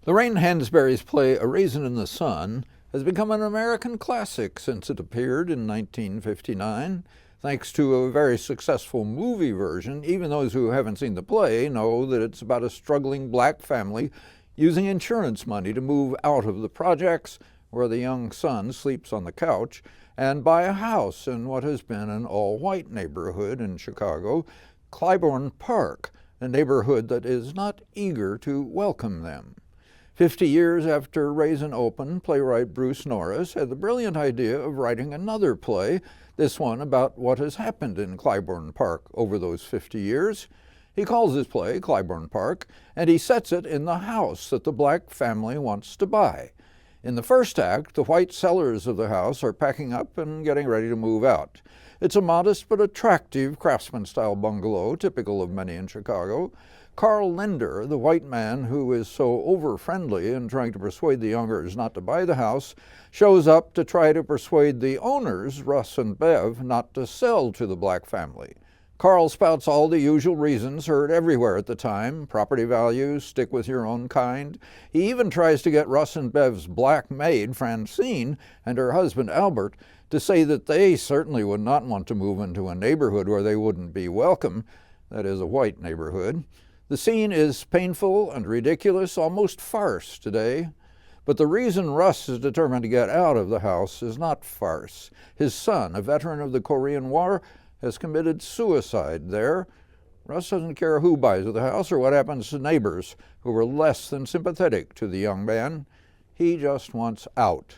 Lorraine Hansberry's play A Raisin in the Sun has become an American classic since it appeared in 1959. Thanks to a very successful movie version, even those who haven't seen the play know that it's about a struggling black family using insurance money to move out of the projects where the young son sleeps on the couch and buy a house in what has been an all-white neighborhood in Chicago, Clybourne Park, a neighborhood that is not eager to welcome them. 50 years after Raisin opened, playwright Bruce Norris had the brilliant idea of writing another play, this one about what has happened in Clybourne Park over those 50 years. He calls his play Clybourne Park, and he sets it in the house that the black family wants to buy. In the first act, the white sellers of the house are packing up and getting ready to move out. It's a modest but attractive craftsman-style bungalow, typical of many in Chicago. Carl Linder, the white man who is so over-friendly in trying to persuade the youngers not to buy the house, shows up to try to persuade the owners, Russ and Bev, not to sell to the black family. Carl spouts all the usual reasons heard everywhere at the time: property values, stick with your own kind. He even tries to get Russ and Bev's black maid, Francine, and her husband, Albert, to say that they certainly would not want to move into a neighborhood where they wouldn't be welcome, that is, a white neighborhood. The scene is painful and ridiculous, almost farce today. But the reason Russ is determined to get out of the house is not farce. His son, a veteran of the Korean War, has committed suicide there. Russ doesn't care who buys the house or what happens to neighbors who were less than sympathetic to the young man. He just wants out.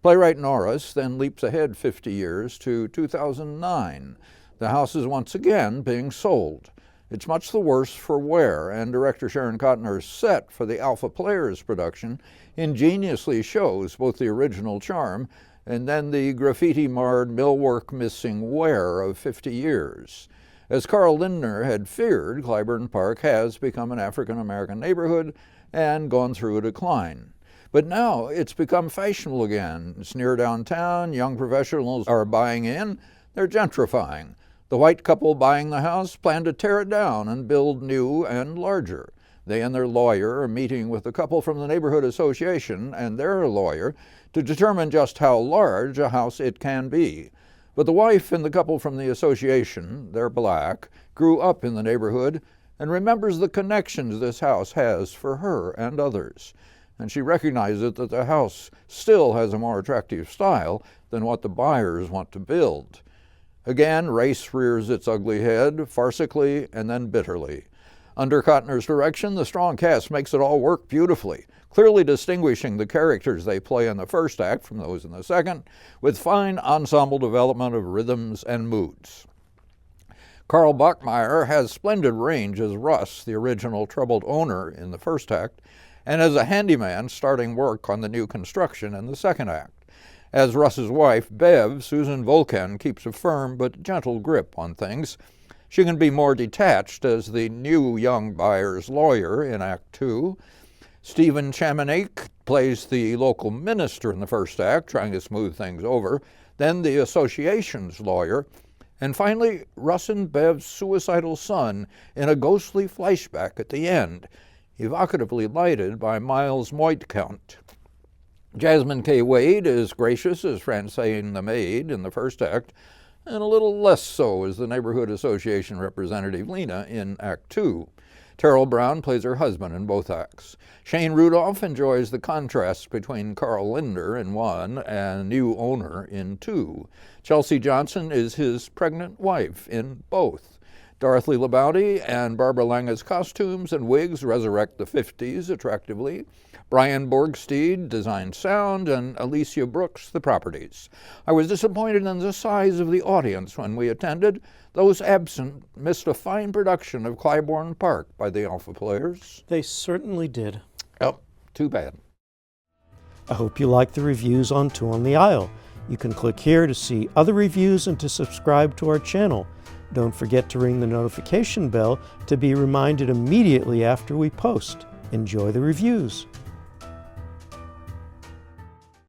Playwright Norris then leaps ahead 50 years to 2009. The house is once again being sold. It's much the worse for wear, and director Sharon Cotner's set for the Alpha Players production ingeniously shows both the original charm and then the graffiti-marred millwork missing wear of 50 years. As Carl Lindner had feared, Clybourne Park has become an African-American neighborhood and gone through a decline. But now it's become fashionable again. It's near downtown, young professionals are buying in, they're gentrifying. The white couple buying the house plan to tear it down and build new and larger. They and their lawyer are meeting with a couple from the neighborhood association and their lawyer to determine just how large a house it can be. But the wife and the couple from the association, they're black, grew up in the neighborhood and remembers the connections this house has for her and others. And she recognizes that the house still has a more attractive style than what the buyers want to build. Again, race rears its ugly head, farcically and then bitterly. Under Cotner's direction, the strong cast makes it all work beautifully, clearly distinguishing the characters they play in the first act from those in the second, with fine ensemble development of rhythms and moods. Carl Bachmeyer has splendid range as Russ, the original troubled owner in the first act, and as a handyman starting work on the new construction in the second act. As Russ's wife, Bev, Susan Volkan, keeps a firm but gentle grip on things. She can be more detached as the new young buyer's lawyer in Act 2. Stephen Chamonix plays the local minister in the first act, trying to smooth things over, then the association's lawyer, and finally Russ and Bev's suicidal son in a ghostly flashback at the end, evocatively lighted by Miles Moitcount. Jasmine K. Wade is gracious as Francine the maid in the first act, and a little less so as the neighborhood association representative Lena in Act 2. Terrell Brown plays her husband in both acts. Shane Rudolph enjoys the contrast between Carl Linder in 1 and new owner in 2. Chelsea Johnson is his pregnant wife in both. Dorothy Labouty and Barbara Lange's costumes and wigs resurrect the 50s attractively. Brian Borgsteed designed sound, and Alicia Brooks the properties. I was disappointed in the size of the audience when we attended. Those absent missed a fine production of Clybourne Park by the Alpha Players. They certainly did. Oh, too bad. I hope you like the reviews on Two on the Aisle. You can click here to see other reviews and to subscribe to our channel. Don't forget to ring the notification bell to be reminded immediately after we post. Enjoy the reviews.